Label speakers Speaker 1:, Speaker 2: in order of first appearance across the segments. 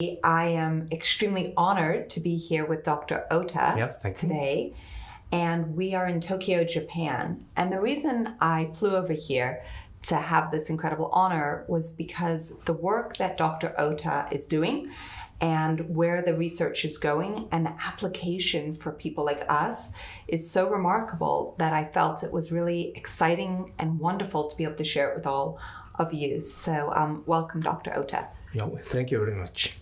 Speaker 1: I am extremely honored to be here with Dr. Ohta today. And we are in Tokyo, Japan. And the reason I flew over here to have this incredible honor was because the work that Dr. Ohta is doing and where the research is going and the application for people like us is so remarkable that I felt it was really exciting and wonderful to be able to share it with all of you. So welcome, Dr. Ohta.
Speaker 2: Yeah, thank you very much.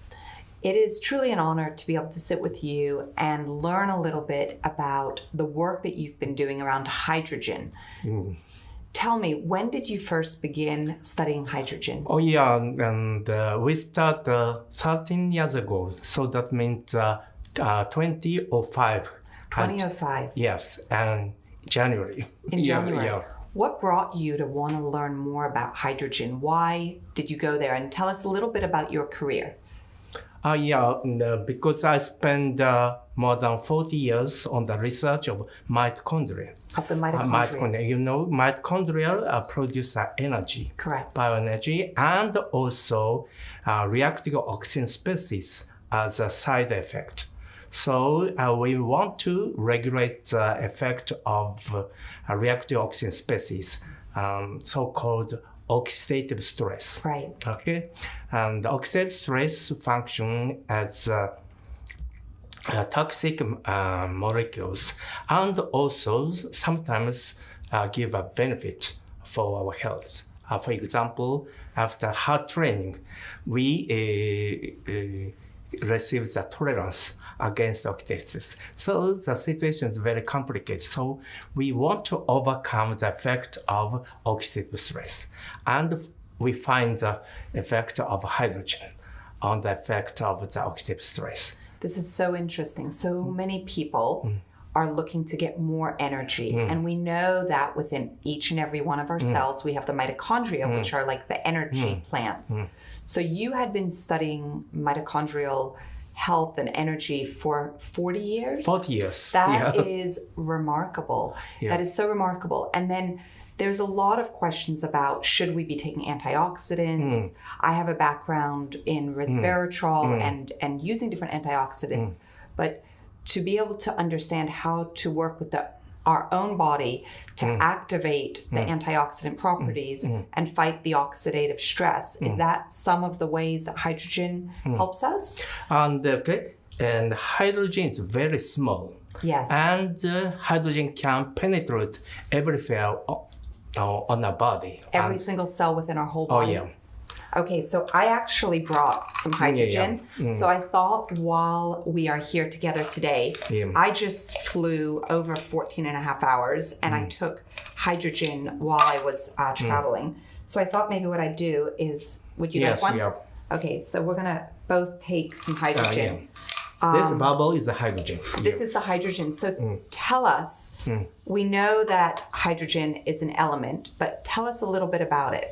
Speaker 1: It is truly an honor to be able to sit with you and learn a little bit about the work that you've been doing around hydrogen. Tell me, when did you first begin studying hydrogen?
Speaker 2: Oh yeah, and we started 13 years ago, so that means 2005.
Speaker 1: 2005?
Speaker 2: Yes, and January.
Speaker 1: In January.
Speaker 2: Yeah.
Speaker 1: What brought you to want to learn more about hydrogen? Why did you go there? And tell us a little bit about your career.
Speaker 2: Because I spent more than 40 years on the research of mitochondria.
Speaker 1: Of the mitochondria.
Speaker 2: Mitochondria produce energy.
Speaker 1: Correct.
Speaker 2: Bioenergy, and also reactive oxygen species as a side effect. So we want to regulate the effect of reactive oxygen species, so-called oxidative stress.
Speaker 1: Right.
Speaker 2: Okay, and oxidative stress function as toxic molecules, and also sometimes give a benefit for our health. For example, after hard training, we receive the tolerance against oxidative. So the situation is very complicated. So we want to overcome the effect of oxidative stress. And we find the effect of hydrogen on the effect of the oxidative stress.
Speaker 1: This is so interesting. So many people are looking to get more energy. And we know that within each and every one of our cells, we have the mitochondria, which are like the energy plants. So you had been studying mitochondrial health and energy for 40 years?
Speaker 2: 40 years.
Speaker 1: That is remarkable. Yeah. That is so remarkable. And then there's a lot of questions about, should we be taking antioxidants? I have a background in resveratrol and using different antioxidants. But to be able to understand how to work with our own body to activate the antioxidant properties and fight the oxidative stress. Is that some of the ways that hydrogen helps us?
Speaker 2: And hydrogen is very small.
Speaker 1: Yes.
Speaker 2: And hydrogen can penetrate everywhere on our body.
Speaker 1: Every single cell within our whole body?
Speaker 2: Oh, yeah.
Speaker 1: Okay, so I actually brought some hydrogen. So I thought while we are here together today, I just flew over 14 and a half hours and I took hydrogen while I was traveling. So I thought maybe what I'd do is, would you like one?
Speaker 2: Yeah.
Speaker 1: Okay, so we're gonna both take some hydrogen.
Speaker 2: This bubble is the hydrogen.
Speaker 1: This is the hydrogen. So tell us, we know that hydrogen is an element, but tell us a little bit about it.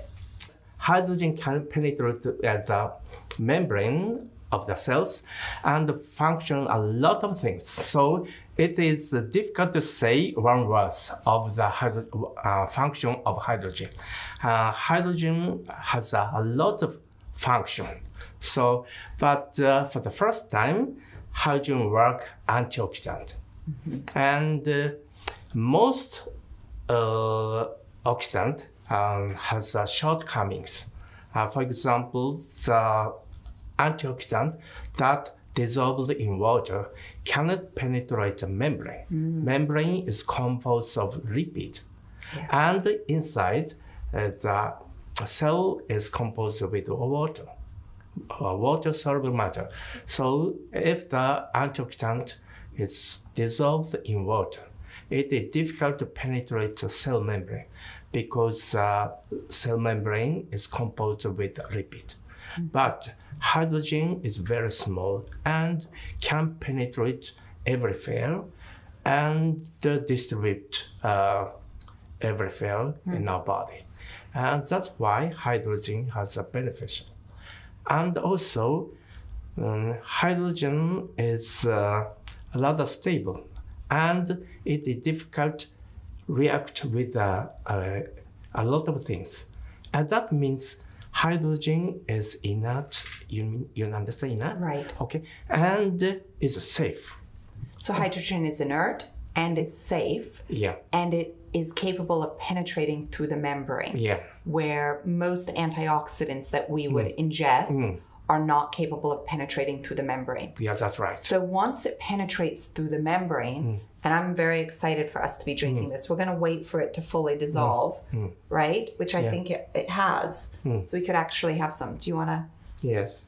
Speaker 2: Hydrogen can penetrate the membrane of the cells and function a lot of things. So it is difficult to say one word of the function of hydrogen. Hydrogen has a lot of function. So, but for the first time, hydrogen work antioxidant. And most oxidant has shortcomings. For example, the antioxidant that dissolved in water cannot penetrate the membrane. Membrane is composed of lipid. And inside, the cell is composed with water, water-soluble matter. So if the antioxidant is dissolved in water, it is difficult to penetrate the cell membrane, because cell membrane is composed with lipid. But hydrogen is very small and can penetrate everywhere and distribute everywhere in our body. And that's why hydrogen has a beneficial. And also, hydrogen is rather stable, and it is difficult react with a lot of things. And that means hydrogen is inert. You understand inert?
Speaker 1: Right.
Speaker 2: Okay. And is safe.
Speaker 1: So hydrogen is inert and it's safe.
Speaker 2: Yeah.
Speaker 1: And it is capable of penetrating through the membrane.
Speaker 2: Yeah.
Speaker 1: Where most antioxidants that we would ingest are not capable of penetrating through the membrane.
Speaker 2: Yeah, that's right.
Speaker 1: So once it penetrates through the membrane, and I'm very excited for us to be drinking this, we're going to wait for it to fully dissolve, right? Which I think it has. So we could actually have some. Do you want to?
Speaker 2: Yes.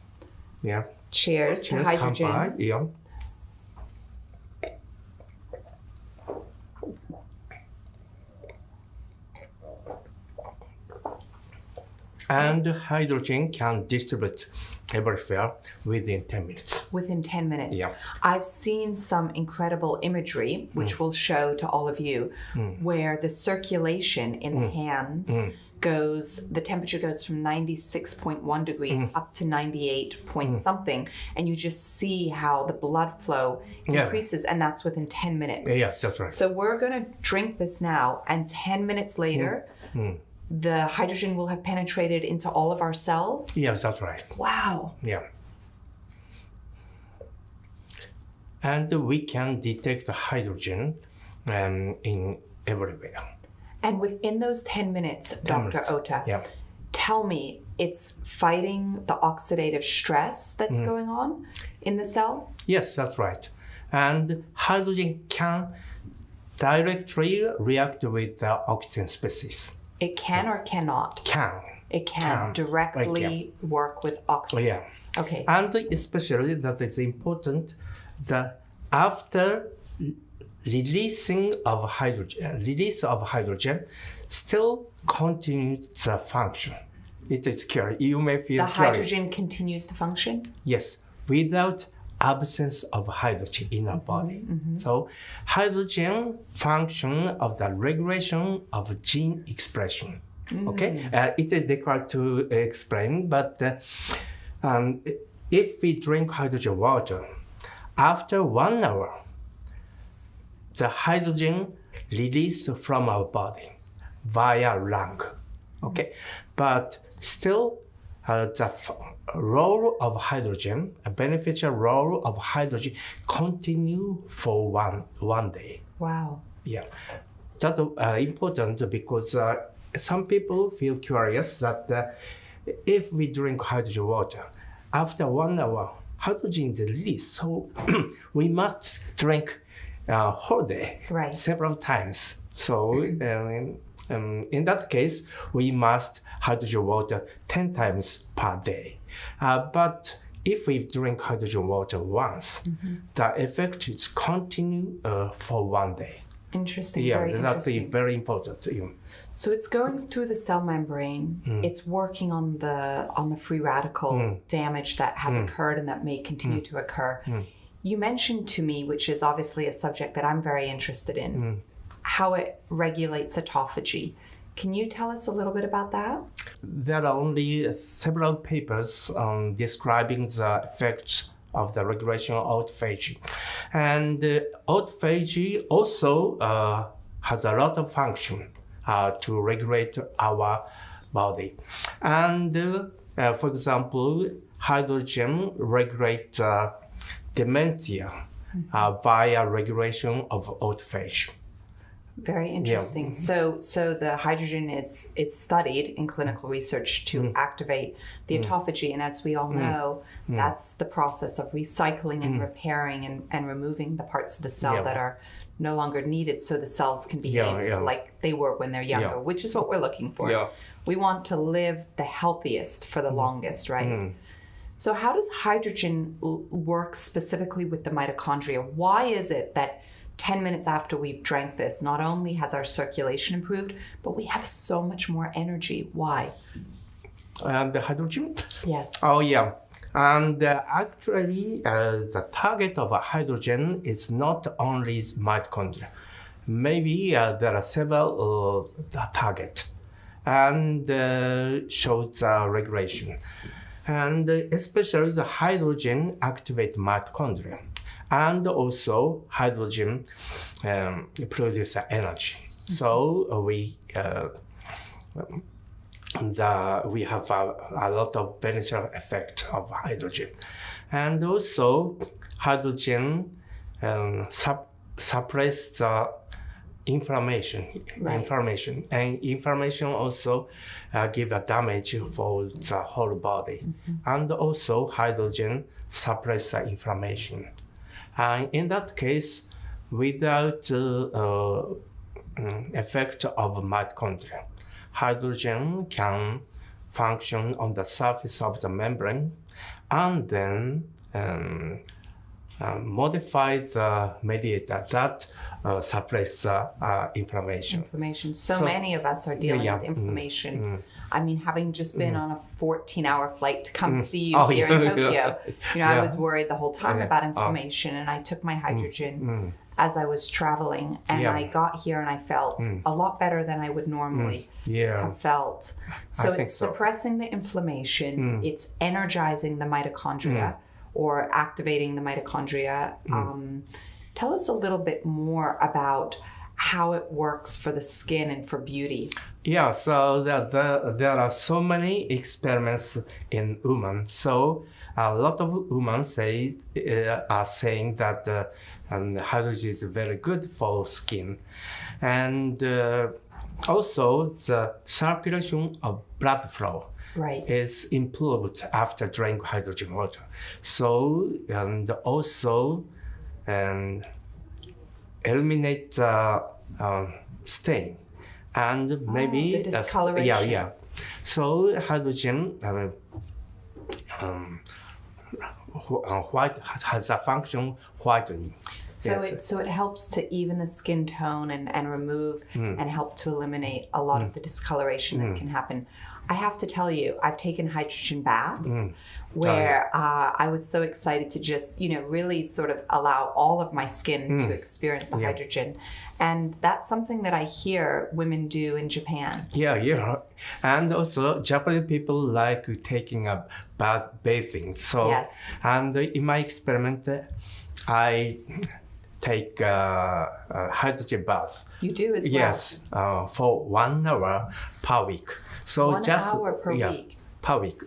Speaker 2: Yeah.
Speaker 1: Cheers to hydrogen.
Speaker 2: Kanpai. Yeah. And hydrogen can distribute everywhere within 10 minutes.
Speaker 1: Within 10 minutes.
Speaker 2: Yeah.
Speaker 1: I've seen some incredible imagery, which we'll show to all of you, where the circulation in the hands goes, the temperature goes from 96.1 degrees up to 98 point something, and you just see how the blood flow increases, and that's within 10 minutes.
Speaker 2: Yes, that's right.
Speaker 1: So we're going to drink this now, and 10 minutes later, the hydrogen will have penetrated into all of our cells?
Speaker 2: Yes, that's right.
Speaker 1: Wow.
Speaker 2: Yeah. And we can detect hydrogen in everywhere.
Speaker 1: And within those 10 minutes, Dr. Ohta, tell me, it's fighting the oxidative stress that's going on in the cell?
Speaker 2: Yes, that's right. And hydrogen can directly react with the oxygen species.
Speaker 1: It can or cannot?
Speaker 2: Can.
Speaker 1: It can directly work with oxygen.
Speaker 2: Yeah.
Speaker 1: Okay.
Speaker 2: And especially that is important that after release of hydrogen still continues the function. It is curious. You may feel
Speaker 1: the hydrogen continues to function?
Speaker 2: Yes, without absence of hydrogen in our body. So hydrogen function of the regulation of gene expression. Okay, it is difficult to explain, but if we drink hydrogen water, after 1 hour, the hydrogen released from our body via lung. Okay, but still the role of hydrogen, a beneficial role of hydrogen, continue for one day.
Speaker 1: Wow.
Speaker 2: Yeah, that's important because some people feel curious that if we drink hydrogen water, after 1 hour, hydrogen is released. So we must drink whole day, several times. So in that case, we must hydrogen water 10 times per day. But if we drink hydrogen water once, the effect is continue for 1 day.
Speaker 1: Interesting.
Speaker 2: Yeah,
Speaker 1: very
Speaker 2: that's
Speaker 1: interesting.
Speaker 2: very important.
Speaker 1: So it's going through the cell membrane. It's working on the free radical damage that has occurred and that may continue to occur. You mentioned to me, which is obviously a subject that I'm very interested in, how it regulates autophagy. Can you tell us a little bit about that?
Speaker 2: There are only several papers describing the effects of the regulation of autophagy. And autophagy also has a lot of function to regulate our body. And for example, hydrogen regulates dementia via regulation of autophagy.
Speaker 1: Very interesting. So the hydrogen is studied in clinical research to activate the autophagy, and as we all know, that's the process of recycling and repairing and removing the parts of the cell that are no longer needed, so the cells can behave like they were when they're younger, which is what we're looking for. We want to live the healthiest for the longest, right? So how does hydrogen work specifically with the mitochondria? Why is it that 10 minutes after we've drank this, not only has our circulation improved, but we have so much more energy? Why?
Speaker 2: The hydrogen?
Speaker 1: Yes.
Speaker 2: Oh, yeah. And actually, the target of hydrogen is not only mitochondria. Maybe there are several targets and shows regulation. And especially the hydrogen activates mitochondria. And also hydrogen produces energy. So we we have a lot of beneficial effect of hydrogen. And also, hydrogen suppress the inflammation. And inflammation also give a damage for the whole body. And also, hydrogen suppress the inflammation. And in that case, without effect of mitochondria, hydrogen can function on the surface of the membrane and then modify the mediator that suppress the inflammation.
Speaker 1: So many of us are dealing with inflammation. I mean, having just been on a 14-hour flight to come see you here in Tokyo, I was worried the whole time about inflammation, and I took my hydrogen as I was traveling, and I got here and I felt a lot better than I would normally have felt. So it's suppressing the inflammation, it's energizing the mitochondria or activating the mitochondria. Tell us a little bit more about how it works for the skin and for beauty.
Speaker 2: Yeah, so there are so many experiments in women. So a lot of women are saying that hydrogen is very good for skin. And also the circulation of blood flow is improved after drinking hydrogen water. So, and also eliminate the stain and maybe
Speaker 1: the discoloration.
Speaker 2: So hydrogen white has a function whitening.
Speaker 1: So it helps to even the skin tone and remove and help to eliminate a lot of the discoloration that can happen. I have to tell you, I've taken hydrogen baths where I was so excited to just, really sort of allow all of my skin to experience the hydrogen. And that's something that I hear women do in Japan.
Speaker 2: Yeah. And also Japanese people like taking a bath bathing. So, and in my experiment, I take a hydrogen bath.
Speaker 1: You do as well?
Speaker 2: Yes, for 1 hour per week. So
Speaker 1: 1 hour per week?
Speaker 2: Per week,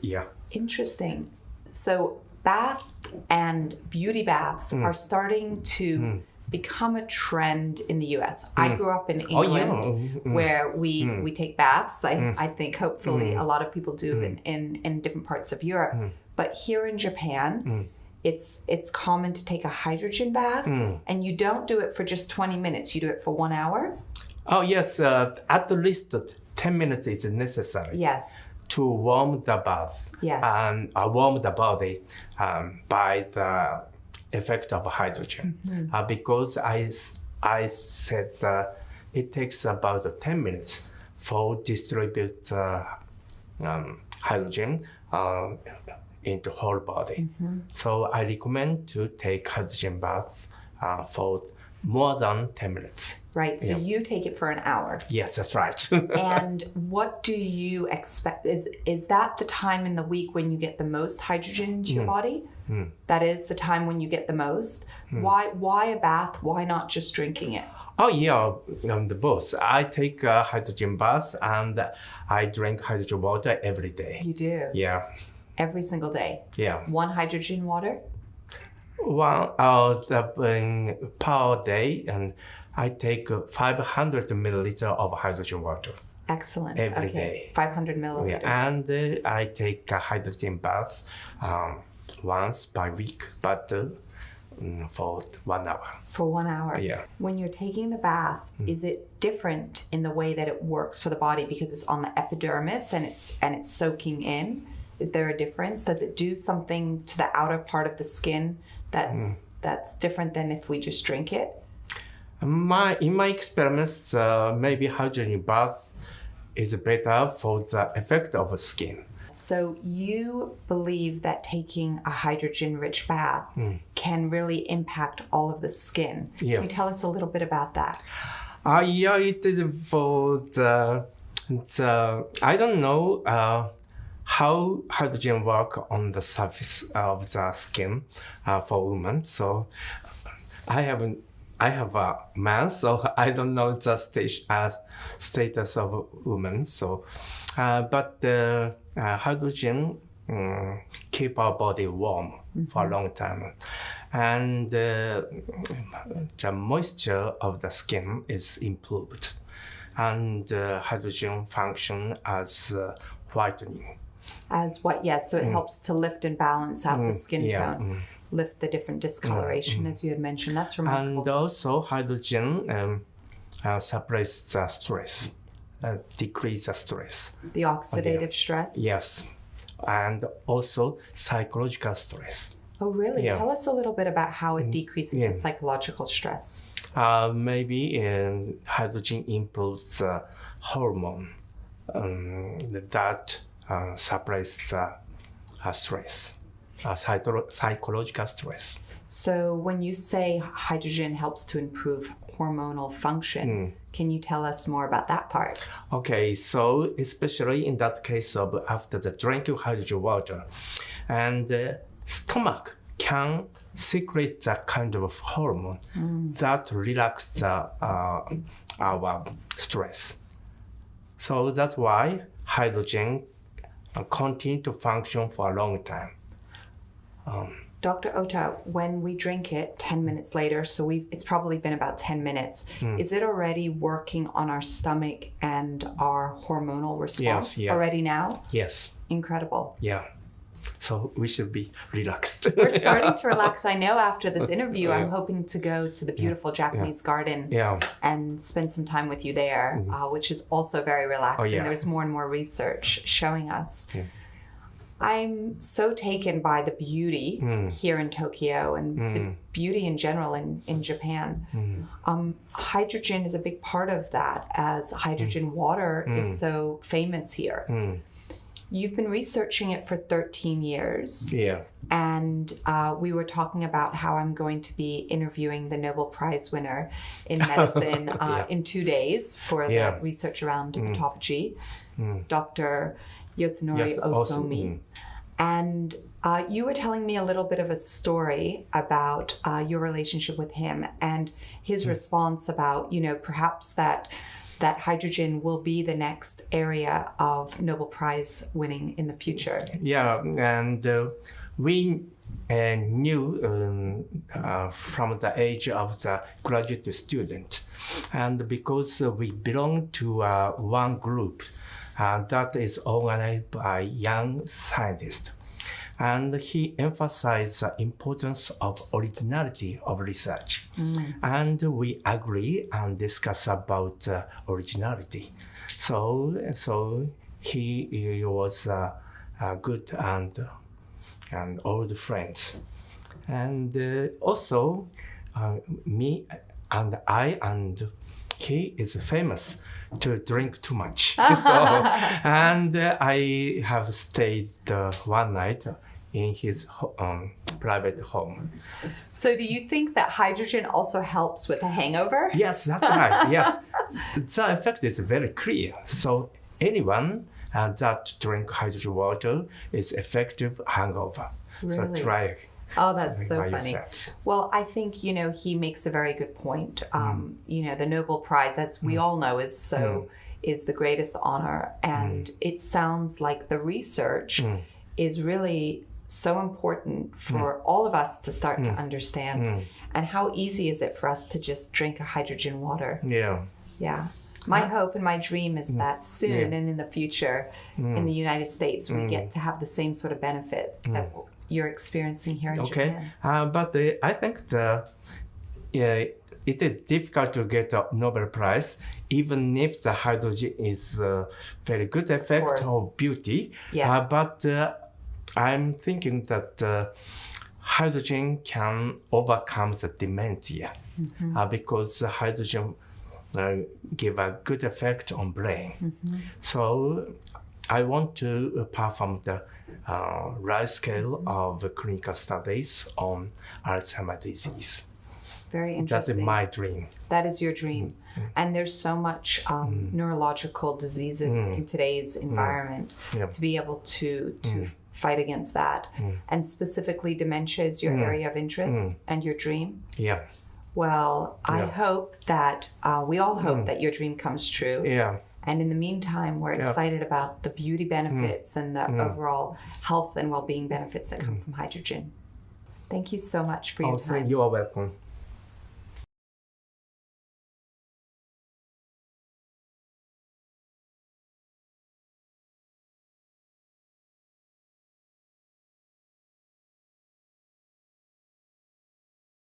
Speaker 1: Interesting. So bath and beauty baths are starting to become a trend in the US. I grew up in England where we take baths. I think hopefully a lot of people do in different parts of Europe. But here in Japan, it's common to take a hydrogen bath, and you don't do it for just 20 minutes. You do it for 1 hour.
Speaker 2: Oh, yes. At least 10 minutes is necessary.
Speaker 1: Yes.
Speaker 2: To warm the bath.
Speaker 1: Yes.
Speaker 2: And warm the body by the effect of hydrogen. Because I said it takes about 10 minutes for distribute hydrogen into whole body. So I recommend to take hydrogen bath for more than 10 minutes.
Speaker 1: Right, so you take it for an hour.
Speaker 2: Yes, that's right.
Speaker 1: And what do you expect? Is that the time in the week when you get the most hydrogen into your body? That is the time when you get the most? Why a bath? Why not just drinking it?
Speaker 2: Oh, yeah, the both. I take a hydrogen bath and I drink hydrogen water every day.
Speaker 1: You do?
Speaker 2: Yeah.
Speaker 1: Every single day?
Speaker 2: Yeah.
Speaker 1: 1 hydrogen water?
Speaker 2: Per day, and I take 500 milliliters of hydrogen water.
Speaker 1: Excellent.
Speaker 2: Every day.
Speaker 1: 500 milliliters.
Speaker 2: Yeah, and I take a hydrogen bath once per week, but for 1 hour.
Speaker 1: For 1 hour.
Speaker 2: Yeah.
Speaker 1: When you're taking the bath, is it different in the way that it works for the body because it's on the epidermis and it's soaking in? Is there a difference? Does it do something to the outer part of the skin that's different than if we just drink it?
Speaker 2: In my experiments, maybe hydrogen bath is better for the effect of the skin.
Speaker 1: So you believe that taking a hydrogen-rich bath can really impact all of the skin.
Speaker 2: Yeah.
Speaker 1: Can you tell us a little bit about that?
Speaker 2: Yeah, it is for the I don't know how hydrogen work on the surface of the skin for women. So I haven't I have a man, so I don't know the status of women. So, but hydrogen keep our body warm for a long time, and the moisture of the skin is improved, and hydrogen function as whitening.
Speaker 1: As what? Yes, so it helps to lift and balance out the skin tone. Lift the different discoloration, as you had mentioned. That's remarkable.
Speaker 2: And also, hydrogen suppresses the stress, decrease the stress.
Speaker 1: The oxidative stress?
Speaker 2: Yes. And also psychological stress.
Speaker 1: Oh, really? Yeah. Tell us a little bit about how it decreases the psychological stress.
Speaker 2: Maybe hydrogen improves the hormone that suppresses stress. Psychological stress.
Speaker 1: So when you say hydrogen helps to improve hormonal function, can you tell us more about that part?
Speaker 2: Okay, so especially in that case of after the drinking hydrogen water, and the stomach can secrete that kind of hormone that relaxes our stress. So that's why hydrogen continue to function for a long time.
Speaker 1: Dr. Ohta, when we drink it 10 minutes later, so it's probably been about 10 minutes, is it already working on our stomach and our hormonal response already now?
Speaker 2: Yes.
Speaker 1: Incredible.
Speaker 2: Yeah. So we should be relaxed.
Speaker 1: We're starting to relax. I know after this interview, I'm hoping to go to the beautiful Japanese garden and spend some time with you there, which is also very relaxing. There's more and more research showing us. I'm so taken by the beauty here in Tokyo and the beauty in general in Japan. Hydrogen is a big part of that, as hydrogen water is so famous here. You've been researching it for 13 years.
Speaker 2: Yeah.
Speaker 1: And we were talking about how I'm going to be interviewing the Nobel Prize winner in medicine in 2 days for the research around autophagy, Dr. Yosunori Osomi. And you were telling me a little bit of a story about your relationship with him and his response about, perhaps that hydrogen will be the next area of Nobel Prize winning in the future. Yeah, and we knew from the age of the graduate student, and because we belong to one group that is organized by young scientists. And he emphasized the importance of originality of research. And we agree and discuss about originality. So he was a good and old friend. And also me and I and he is famous to drink too much. And I have stayed one night in his private home. So do you think that hydrogen also helps with a hangover? Yes, that's right. Yes. The effect is very clear. So anyone that drink hydrogen water is effective hangover. Really? So try. Oh, that's so funny. Yourself. Well, I think, he makes a very good point. The Nobel Prize, as we all know, is the greatest honor. And it sounds like the research is really so important for all of us to start to understand. And how easy is it for us to just drink a hydrogen water? Yeah. Yeah. My hope and my dream is that soon and in the future in the United States, we get to have the same sort of benefit that you're experiencing here in Japan. But I think it is difficult to get a Nobel Prize, even if the hydrogen is a very good effect of beauty. Yes. But I'm thinking that hydrogen can overcome the dementia because hydrogen give a good effect on brain. So I want to perform the large scale of clinical studies on Alzheimer's disease. Very interesting. That's my dream. That is your dream. And there's so much neurological diseases in today's environment to be able to fight against that. And specifically dementia is your area of interest and your dream. Yeah. Well, I hope that we all hope that your dream comes true.
Speaker 2: Yeah.
Speaker 1: And in the meantime, we're excited about the beauty benefits and the overall health and well-being benefits that come from hydrogen. Thank you so much for your time.
Speaker 2: You are welcome.